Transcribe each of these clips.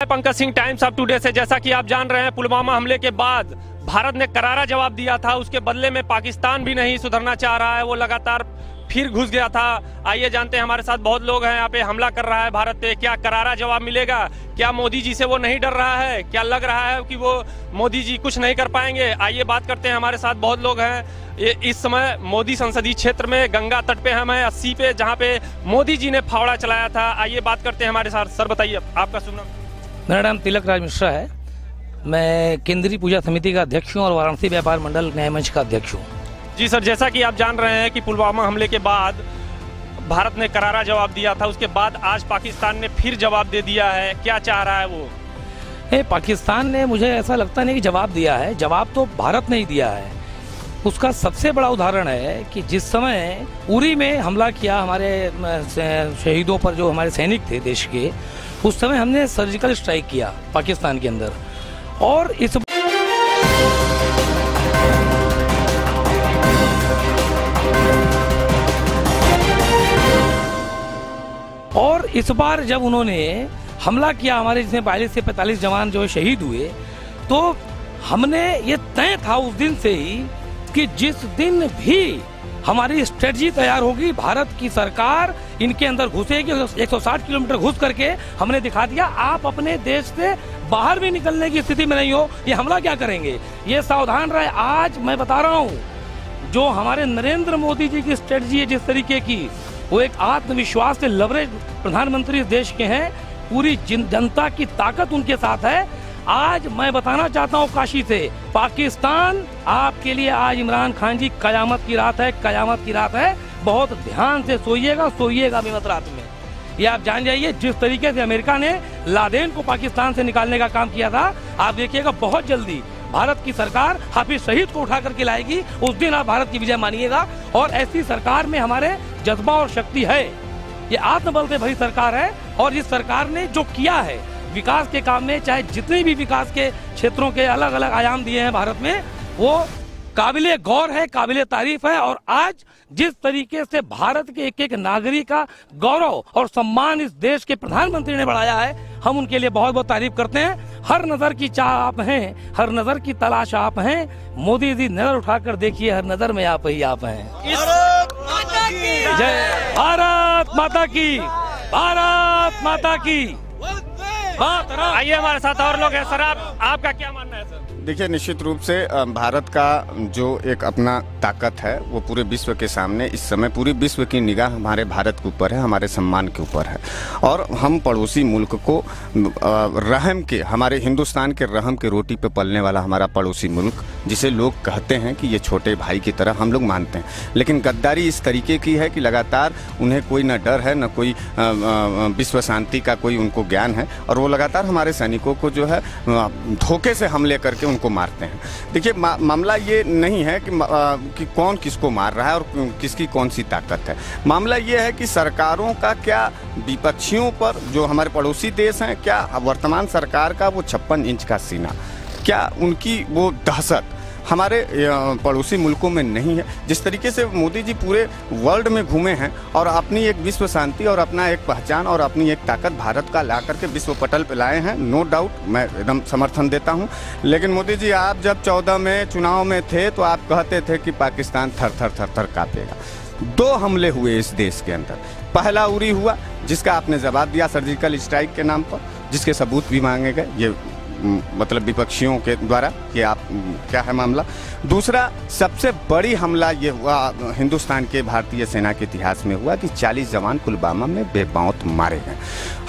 Pankaj Singh, times of today से। जैसा कि आप जान रहे हैं, पुलवामा हमले के बाद भारत ने करारा जवाब दिया था। उसके बदले में पाकिस्तान भी नहीं सुधरना चाह रहा है, वो लगातार फिर घुस गया था। आइए जानते हैं, हमारे साथ बहुत लोग हैं। यहाँ पे हमला कर रहा है भारत पे, क्या करारा जवाब मिलेगा? क्या मोदी जी से वो नहीं डर रहा है? क्या लग रहा है कि वो मोदी जी कुछ नहीं कर पाएंगे? आइए बात करते हैं, हमारे साथ बहुत लोग हैं। इस समय मोदी संसदीय क्षेत्र में गंगा तट पे हम हैं, 80 पे, जहाँ पे मोदी जी ने फावड़ा चलाया था। आइए बात करते हैं हमारे साथ। सर बताइए, आपका शुभ नाम? मेरा नाम तिलक राज मिश्रा है। मैं केंद्रीय पूजा समिति का अध्यक्ष हूँ और वाराणसी व्यापार मंडल न्याय मंच का अध्यक्ष हूँ। जी सर, जैसा कि आप जान रहे हैं कि पुलवामा हमले के बाद भारत ने करारा जवाब दिया था, उसके बाद आज पाकिस्तान ने फिर जवाब दे दिया है। क्या चाह रहा है वो? पाकिस्तान ने, मुझे ऐसा लगता नहीं कि जवाब दिया है, जवाब तो भारत ने ही दिया है। उसका सबसे बड़ा उदाहरण है कि जिस समय उरी में हमला किया हमारे शहीदों पर, जो हमारे सैनिक थे देश के, उस समय हमने सर्जिकल स्ट्राइक किया पाकिस्तान के अंदर। और इस बार जब उन्होंने हमला किया, हमारे जिसमें 42 से 45 जवान जो शहीद हुए, तो हमने ये तय था उस दिन से ही कि जिस दिन भी हमारी स्ट्रेटजी तैयार होगी, भारत की सरकार इनके अंदर घुसेगी। 160 किलोमीटर घुस करके हमने दिखा दिया, आप अपने देश से बाहर भी निकलने की स्थिति में नहीं हो, ये हमला क्या करेंगे, ये सावधान रहे। आज मैं बता रहा हूँ, जो हमारे नरेंद्र मोदी जी की स्ट्रेटजी है जिस तरीके की, वो एक आत्मविश्वास से लवरेज प्रधानमंत्री इस देश के हैं, पूरी जनता की ताकत उनके साथ है। आज मैं बताना चाहता हूँ काशी से, पाकिस्तान आपके लिए आज इमरान खान जी कयामत की रात है, कयामत की रात है। बहुत ध्यान से सोइएगा, सोइएगा भी मत रात में। ये आप जान जाइए, जिस तरीके से अमेरिका ने लादेन को पाकिस्तान से निकालने का काम किया था, आप देखिएगा बहुत जल्दी भारत की सरकार हाफिज शहीद को उठा करके लाएगी। उस दिन आप भारत की विजय मानिएगा। और ऐसी सरकार में हमारे जज्बा और शक्ति है, ये आत्मबल से भरी सरकार है। और इस सरकार ने जो किया है विकास के काम में, चाहे जितने भी विकास के क्षेत्रों के अलग अलग आयाम दिए हैं भारत में, वो काबिले गौर है, काबिले तारीफ है। और आज जिस तरीके से भारत के एक एक नागरिक का गौरव और सम्मान इस देश के प्रधानमंत्री ने बढ़ाया है, हम उनके लिए बहुत बहुत तारीफ करते हैं। हर नजर की चाह आप हैं, हर नजर की तलाश आप हैं। मोदी जी नजर उठाकर देखिए, हर नजर में आप ही आप हैं। जय भारत माता की, भारत माता की। आइए हमारे साथ और लोग हैं। सर, आपका क्या मानना है? सर देखिए, निश्चित रूप से भारत का जो एक अपना ताकत है, वो पूरे विश्व के सामने इस समय पूरी विश्व की निगाह हमारे भारत के ऊपर है, हमारे सम्मान के ऊपर है। और हम पड़ोसी मुल्क को रहम के, हमारे हिंदुस्तान के रहम के रोटी पे पलने वाला हमारा पड़ोसी मुल्क, जिसे लोग कहते हैं कि ये छोटे भाई की तरह हम लोग मानते हैं, लेकिन गद्दारी इस तरीके की है कि लगातार उन्हें कोई न डर है, न कोई विश्व शांति का कोई उनको ज्ञान है। और वो लगातार हमारे सैनिकों को जो है धोखे से हमले करके उनको मारते हैं। देखिए, मामला ये नहीं है कि कौन किसको मार रहा है और किसकी कौन सी ताकत है। मामला ये है कि सरकारों का क्या विपक्षियों पर, जो हमारे पड़ोसी देश हैं, क्या वर्तमान सरकार का वो 56 इंच का सीना, क्या उनकी वो दहशत हमारे पड़ोसी मुल्कों में नहीं है। जिस तरीके से मोदी जी पूरे वर्ल्ड में घूमे हैं और अपनी एक विश्व शांति और अपना एक पहचान और अपनी एक ताकत भारत का ला करके विश्व पटल पे लाए हैं, नो डाउट, मैं एकदम समर्थन देता हूं। लेकिन मोदी जी, आप जब 14 में चुनाव में थे तो आप कहते थे कि पाकिस्तान थर थर थर थर कांपेगा। 2 हमले हुए इस देश के अंदर। पहला उरी हुआ, जिसका आपने जवाब दिया सर्जिकल स्ट्राइक के नाम पर, जिसके सबूत भी मांगे गए, ये मतलब विपक्षियों के द्वारा कि आप क्या है मामला। दूसरा सबसे बड़ी हमला ये हुआ हिंदुस्तान के भारतीय सेना के इतिहास में हुआ कि 40 जवान पुलवामा में बेमौत मारे गए।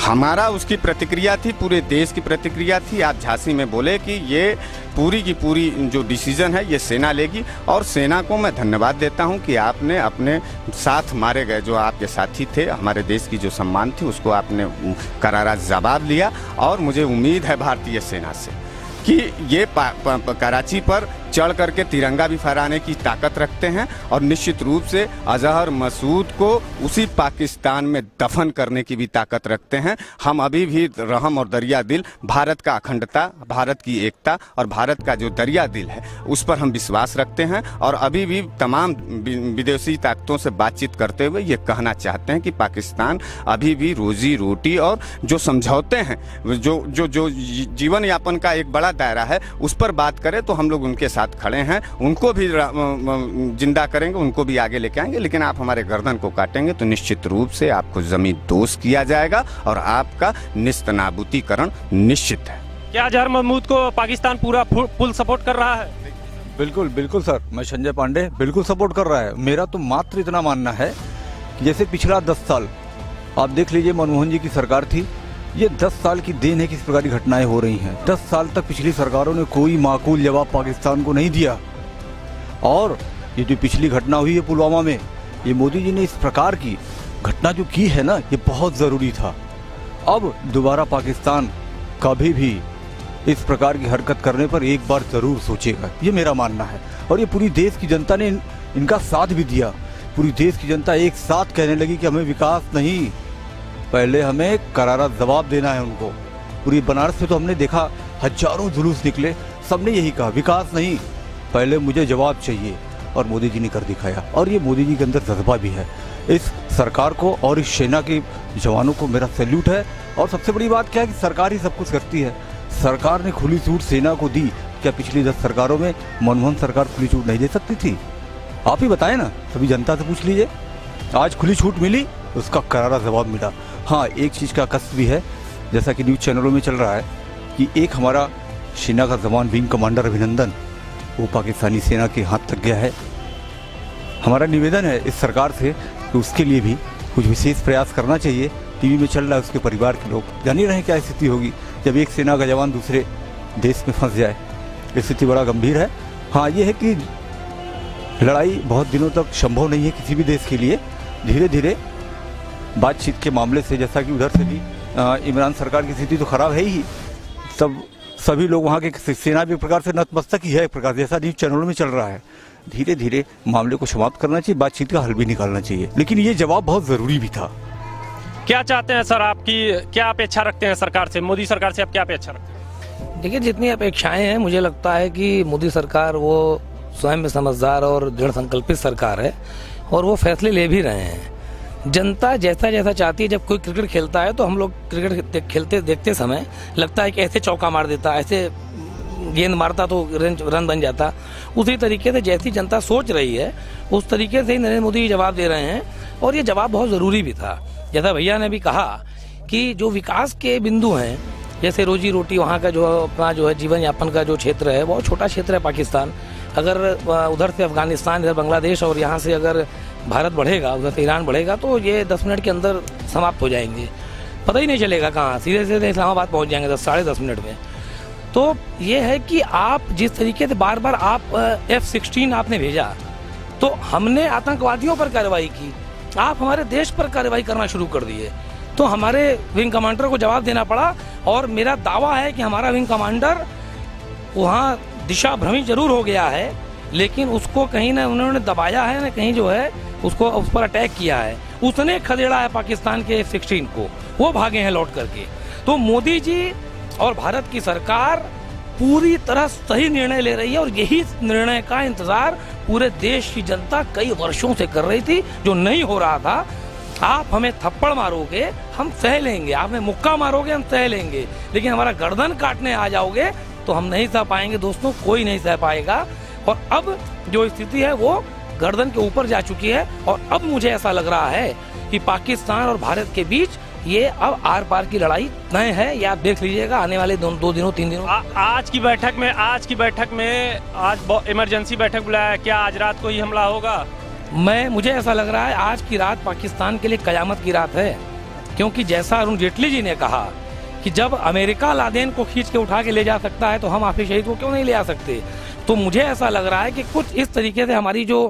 हमारा उसकी प्रतिक्रिया थी, पूरे देश की प्रतिक्रिया थी। आप झांसी में बोले कि ये पूरी की पूरी जो डिसीजन है ये सेना लेगी, और सेना को मैं धन्यवाद देता हूं कि आपने अपने साथ मारे गए जो आपके साथी थे, हमारे देश की जो सम्मान थी, उसको आपने करारा जवाब लिया। और मुझे उम्मीद है भारतीय सेना से कि ये कराची पर चढ़ करके तिरंगा भी फहराने की ताकत रखते हैं और निश्चित रूप से अजहर मसूद को उसी पाकिस्तान में दफन करने की भी ताकत रखते हैं। हम अभी भी रहम और दरिया दिल, भारत का अखंडता, भारत की एकता और भारत का जो दरिया दिल है उस पर हम विश्वास रखते हैं और अभी भी तमाम विदेशी ताकतों से बातचीत करते हुए ये कहना चाहते हैं कि पाकिस्तान अभी भी रोजी रोटी और जो समझौते हैं, जो जो जो जीवन यापन का एक बड़ा दायरा है उस पर बात करें तो हम लोग उनके साथ खड़े हैं। उनको भी जिंदा करेंगे, उनको भी आगे लेके आएंगे, लेकिन आप हमारे गर्दन को काटेंगे तो निश्चित रूप से आपको जमीन दोष किया जाएगा और आपका निस्तनाबूतीकरण निश्चित है। क्या अजहर महमूद को पाकिस्तान पूरा फुल सपोर्ट कर रहा है? बिल्कुल बिल्कुल सर, मैं संजय पांडे बिल्कुल सपोर्ट कर रहा है। मेरा तो मात्र इतना मानना है कि जैसे पिछला 10 साल आप देख लीजिए, मनमोहन जी की सरकार थी, ये 10 साल की देन है कि इस प्रकार की घटनाएं हो रही हैं। 10 साल तक पिछली सरकारों ने कोई माकूल जवाब पाकिस्तान को नहीं दिया और ये जो पिछली घटना हुई है पुलवामा में, ये मोदी जी ने इस प्रकार की घटना जो की है ना, ये बहुत ज़रूरी था। अब दोबारा पाकिस्तान कभी भी इस प्रकार की हरकत करने पर एक बार ज़रूर सोचेगा, ये मेरा मानना है। और ये पूरी देश की जनता ने इनका साथ भी दिया। पूरी देश की जनता एक साथ कहने लगी कि हमें विकास नहीं, पहले हमें करारा जवाब देना है उनको। पूरी बनारस में तो हमने देखा, हजारों जुलूस निकले, सबने यही कहा विकास नहीं, पहले मुझे जवाब चाहिए, और मोदी जी ने कर दिखाया। और ये मोदी जी के अंदर जज्बा भी है। इस सरकार को और इस सेना के जवानों को मेरा सैल्यूट है। और सबसे बड़ी बात क्या है कि सरकार ही सब कुछ करती है। सरकार ने खुली छूट सेना को दी। क्या पिछली 10 सरकारों में मनमोहन सरकार खुली छूट नहीं दे सकती थी? आप ही बताएं ना, सभी जनता से पूछ लीजिए। आज खुली छूट मिली, उसका करारा जवाब मिला। हाँ, एक चीज़ का कष्ट भी है, जैसा कि न्यूज़ चैनलों में चल रहा है कि एक हमारा सेना का जवान विंग कमांडर अभिनंदन, वो पाकिस्तानी सेना के हाथ तक गया है। हमारा निवेदन है इस सरकार से कि उसके लिए भी कुछ विशेष प्रयास करना चाहिए। टीवी में चल रहा है, उसके परिवार के लोग जान ही रहे हैं क्या स्थिति होगी जब एक सेना का जवान दूसरे देश में फंस जाए। स्थिति बड़ा गंभीर है। हाँ, ये है कि लड़ाई बहुत दिनों तक संभव नहीं है किसी भी देश के लिए। धीरे धीरे बातचीत के मामले से, जैसा कि उधर से भी इमरान सरकार की स्थिति तो खराब है ही, सभी लोग वहाँ के सेना भी एक प्रकार से नतमस्तक ही है, एक प्रकार जैसा न्यूज़ चैनलों में चल रहा है। धीरे धीरे मामले को समाप्त करना चाहिए, बातचीत का हल भी निकालना चाहिए, लेकिन ये जवाब बहुत जरूरी भी था। क्या चाहते हैं सर, आपकी क्या अपेक्षा रखते हैं सरकार से, मोदी सरकार से आप क्या अपेक्षा रखते हैं? देखिए, जितनी अपेक्षाएं हैं, मुझे लगता है कि मोदी सरकार वो स्वयं में समझदार और दृढ़ संकल्पित सरकार है और वो फैसले ले भी रहे हैं। जनता जैसा जैसा चाहती है। जब कोई क्रिकेट खेलता है तो हम लोग क्रिकेट खेलते देखते समय लगता है कि ऐसे चौका मार देता, ऐसे गेंद मारता तो रन बन जाता। उसी तरीके से जैसी जनता सोच रही है उस तरीके से ही नरेंद्र मोदी जवाब दे रहे हैं और ये जवाब बहुत ज़रूरी भी था। जैसा भैया ने भी कहा कि जो विकास के बिंदु हैं, जैसे रोजी रोटी, वहाँ का जो अपना जो है जीवन यापन का जो क्षेत्र है, बहुत छोटा क्षेत्र है पाकिस्तान। अगर उधर से अफगानिस्तान, इधर बांग्लादेश और यहाँ से अगर भारत बढ़ेगा, उधर से ईरान बढ़ेगा तो ये 10 मिनट के अंदर समाप्त हो जाएंगे, पता ही नहीं चलेगा कहाँ, सीधे सीधे इस्लामाबाद पहुँच जाएंगे 10 साढ़े 10 मिनट में। तो ये है कि आप जिस तरीके से बार बार आप F-16 आपने भेजा तो हमने आतंकवादियों पर कार्रवाई की, आप हमारे देश पर कार्रवाई करना शुरू कर दिए, तो हमारे विंग कमांडर को जवाब देना पड़ा। और मेरा दावा है कि हमारा विंग कमांडर वहाँ दिशा भ्रमित जरूर हो गया है, लेकिन उसको कहीं ना उन्होंने दबाया है ना कहीं जो है उसको उस पर अटैक किया है, उसने खदेड़ा है पाकिस्तान के F-16 को, वो भागे हैं लौट करके। तो मोदी जी और भारत की सरकार पूरी तरह सही निर्णय ले रही है और यही निर्णय का इंतजार पूरे देश की जनता कई वर्षों से कर रही थी, जो नहीं हो रहा था। आप हमें थप्पड़ मारोगे हम सह लेंगे, आप हमें मुक्का मारोगे हम सह लेंगे, लेकिन हमारा गर्दन काटने आ जाओगे तो हम नहीं सह पाएंगे दोस्तों, कोई नहीं सह पाएगा। और अब जो स्थिति है वो गर्दन के ऊपर जा चुकी है और अब मुझे ऐसा लग रहा है कि पाकिस्तान और भारत के बीच ये अब आर पार की लड़ाई तय है। ये आप देख लीजिएगा आने वाले 2 दिनों 3 दिनों। आज की बैठक में आज इमरजेंसी बैठक बुलाया है, क्या आज रात को ही हमला होगा? मुझे ऐसा लग रहा है आज की रात पाकिस्तान के लिए कयामत की रात है, क्योंकि जैसा अरुण जेटली जी ने कहा कि जब अमेरिका लादेन को खींच के उठा के ले जा सकता है तो हम हाफिज शहीद को क्यों नहीं ले आ सकते। तो मुझे ऐसा लग रहा है कि कुछ इस तरीके से हमारी जो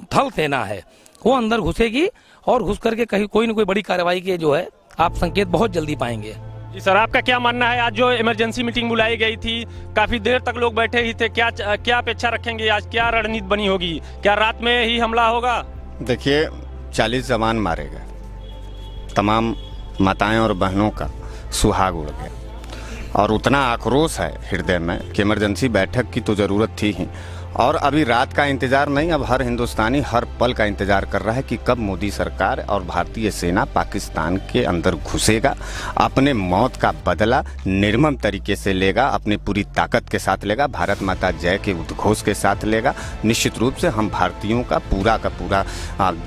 थल सेना है वो अंदर घुसेगी और घुस करके कहीं कोई न कोई बड़ी कार्रवाई के जो है आप संकेत बहुत जल्दी पाएंगे। जी सर, आपका क्या मानना है? आज जो इमरजेंसी मीटिंग बुलाई गई थी, काफी देर तक लोग बैठे ही थे, क्या अपेक्षा रखेंगे? आज क्या रणनीति बनी होगी? क्या रात में ही हमला होगा? देखिए, 40 जवान मारे गए, तमाम माताएं और बहनों का सुहाग उड़ गया और उतना आक्रोश है हृदय में कि इमरजेंसी बैठक की तो जरूरत थी ही। और अभी रात का इंतजार नहीं, अब हर हिंदुस्तानी हर पल का इंतजार कर रहा है कि कब मोदी सरकार और भारतीय सेना पाकिस्तान के अंदर घुसेगा, अपने मौत का बदला निर्मम तरीके से लेगा, अपनी पूरी ताकत के साथ लेगा, भारत माता जय के उद्घोष के साथ लेगा। निश्चित रूप से हम भारतीयों का पूरा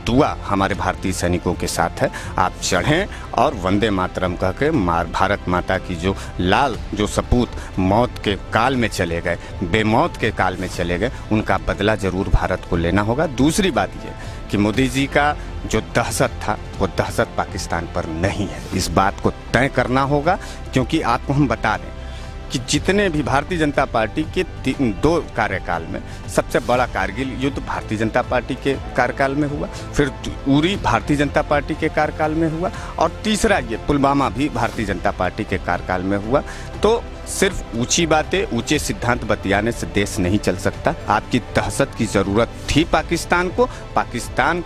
दुआ हमारे भारतीय सैनिकों के साथ है। आप चढ़ें और वंदे मातरम कह के भारत माता की जो सपूत मौत के काल में चले गए, बेमौत के काल में चले गए, उनका बदला जरूर भारत को लेना होगा। दूसरी बात ये कि मोदी जी का जो दहशत था वो दहशत पाकिस्तान पर नहीं है, इस बात को तय करना होगा। क्योंकि आपको हम बता दें कि जितने भी भारतीय जनता पार्टी के 2 कार्यकाल में सबसे बड़ा कारगिल युद्ध भारतीय जनता पार्टी के कार्यकाल में हुआ, फिर उरी भारतीय जनता पार्टी के कार्यकाल में हुआ और तीसरा ये पुलवामा भी भारतीय जनता पार्टी के कार्यकाल में हुआ। तो सिर्फ ऊंची बातें, ऊंचे सिद्धांत बतियाने से देश नहीं चल सकता। आपकी दहशत की जरूरत थी पाकिस्तान को। पाकिस्तान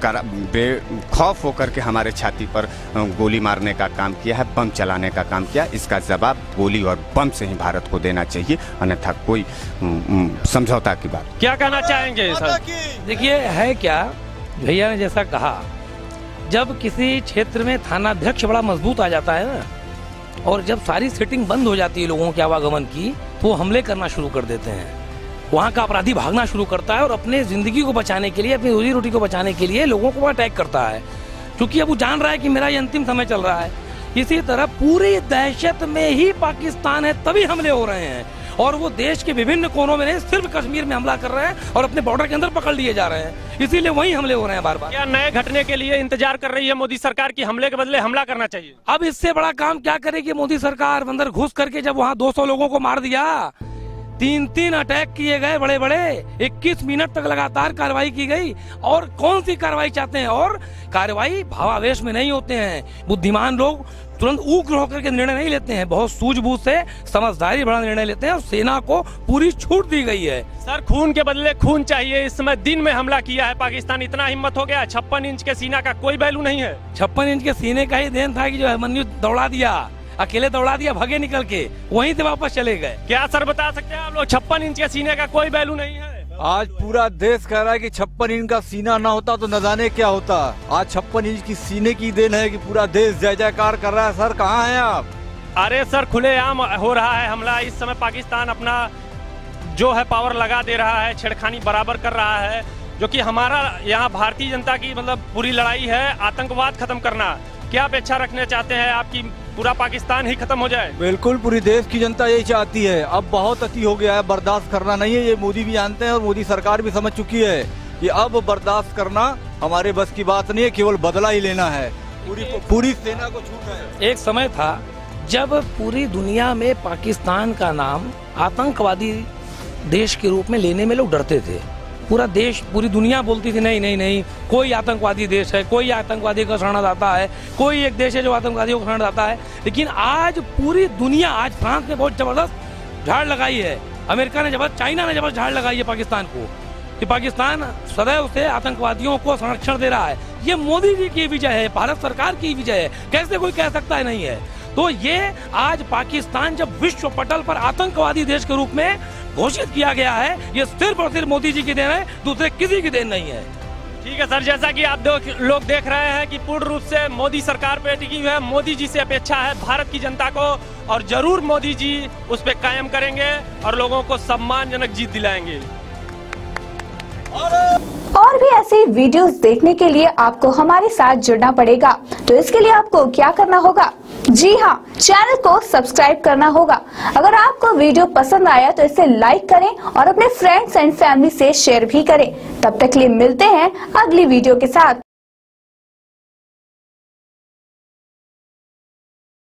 बेखौफ होकर के हमारे छाती पर गोली मारने का काम किया है, बम चलाने का काम किया। इसका जवाब गोली और बम से ही भारत को देना चाहिए, अन्यथा कोई समझौता की बात। क्या कहना चाहेंगे सर? देखिए, है क्या, भैया ने जैसा कहा, जब किसी क्षेत्र में थानाध्यक्ष बड़ा मजबूत आ जाता है ना, और जब सारी सेटिंग बंद हो जाती है लोगों के आवागमन की, तो वो हमले करना शुरू कर देते हैं। वहाँ का अपराधी भागना शुरू करता है और अपने जिंदगी को बचाने के लिए, अपनी रोजी रोटी को बचाने के लिए लोगों को अटैक करता है, क्योंकि अब वो जान रहा है कि मेरा ये अंतिम समय चल रहा है। इसी तरह पूरी दहशत में ही पाकिस्तान है, तभी हमले हो रहे हैं। और वो देश के विभिन्न कोनों में नहीं, सिर्फ कश्मीर में हमला कर रहे हैं और अपने बॉर्डर के अंदर पकड़ लिए जा रहे हैं, इसीलिए वही हमले हो रहे हैं बार बार। क्या नए घटने के लिए इंतजार कर रही है मोदी सरकार की हमले के बदले हमला करना चाहिए? अब इससे बड़ा काम क्या करेगी मोदी सरकार? अंदर घुस करके जब वहाँ 200 लोगों को मार दिया, 3 अटैक किए गए बड़े बड़े, 21 मिनट तक लगातार कार्रवाई की गई। और कौन सी कार्रवाई चाहते हैं? और कार्रवाई भावावेश में नहीं होते हैं। बुद्धिमान लोग तुरंत उग्र होकर के निर्णय नहीं लेते हैं, बहुत सूझबूझ से समझदारी भरा निर्णय लेते हैं और सेना को पूरी छूट दी गई है। सर, खून के बदले खून चाहिए। इस समय दिन में हमला किया है पाकिस्तान, इतना हिम्मत हो गया। 56 इंच के सीना का कोई वैल्यू नहीं है। 56 इंच के सीने का ही देन था कि जो अभिमन्यु दौड़ा दिया, अकेले दौड़ा दिया, भगे निकल के, वहीं से वापस चले गए। क्या सर बता सकते हैं आप लोग? 56 इंच के सीने का कोई वैल्यू नहीं है। आज पूरा देश कह रहा है कि 56 इंच का सीना ना होता तो न जाने क्या होता। आज 56 इंच की सीने की देन है कि पूरा देश जय जयकार कर रहा है। सर, कहाँ हैं आप? अरे सर, खुलेआम हो रहा है हमला। इस समय पाकिस्तान अपना जो है पावर लगा दे रहा है, छेड़खानी बराबर कर रहा है, जो कि हमारा यहाँ भारतीय जनता की मतलब पूरी लड़ाई है आतंकवाद खत्म करना। क्या अपेक्षा रखना चाहते हैं आपकी? पूरा पाकिस्तान ही खत्म हो जाए? बिल्कुल, पूरी देश की जनता यही चाहती है। अब बहुत अति हो गया है, बर्दाश्त करना नहीं है। ये मोदी भी जानते हैं और मोदी सरकार भी समझ चुकी है कि अब बर्दाश्त करना हमारे बस की बात नहीं है, केवल बदला ही लेना है। पूरी सेना को छूट है। एक समय था जब पूरी दुनिया में पाकिस्तान का नाम आतंकवादी देश के रूप में लेने में लोग डरते थे। पूरा देश, पूरी दुनिया बोलती थी नहीं नहीं नहीं, कोई आतंकवादी देश है, कोई आतंकवादी का शरणार्था है, कोई एक देश है जो आतंकवादियों का शरणार्था है। लेकिन आज पूरी दुनिया, आज फ्रांस ने बहुत जबरदस्त झाड़ लगाई है, अमेरिका ने जबरदस्त, चाइना ने जबरदस्त झाड़ लगाई है पाकिस्तान को, कि पाकिस्तान सदैव से आतंकवादियों को संरक्षण दे रहा है। ये मोदी जी की विजय है, भारत सरकार की विजय है, कैसे कोई कह सकता है नहीं है? तो ये आज पाकिस्तान जब विश्व पटल पर आतंकवादी देश के रूप में घोषित किया गया है, ये सिर्फ और सिर्फ मोदी जी की देन है, दूसरे किसी की देन नहीं है। ठीक है सर, जैसा कि आप लोग देख रहे हैं कि पूर्ण रूप से मोदी सरकार पे टिकी हुई है। मोदी जी से अपेक्षा है भारत की जनता को, और जरूर मोदी जी उस पर कायम करेंगे और लोगों को सम्मानजनक जीत दिलाएंगे। और भी ऐसे वीडियोस देखने के लिए आपको हमारे साथ जुड़ना पड़ेगा। तो इसके लिए आपको क्या करना होगा? जी हाँ, चैनल को सब्सक्राइब करना होगा। अगर आपको वीडियो पसंद आया तो इसे लाइक करें और अपने फ्रेंड्स एंड फैमिली से शेयर भी करें। तब तक के लिए मिलते हैं अगली वीडियो के साथ।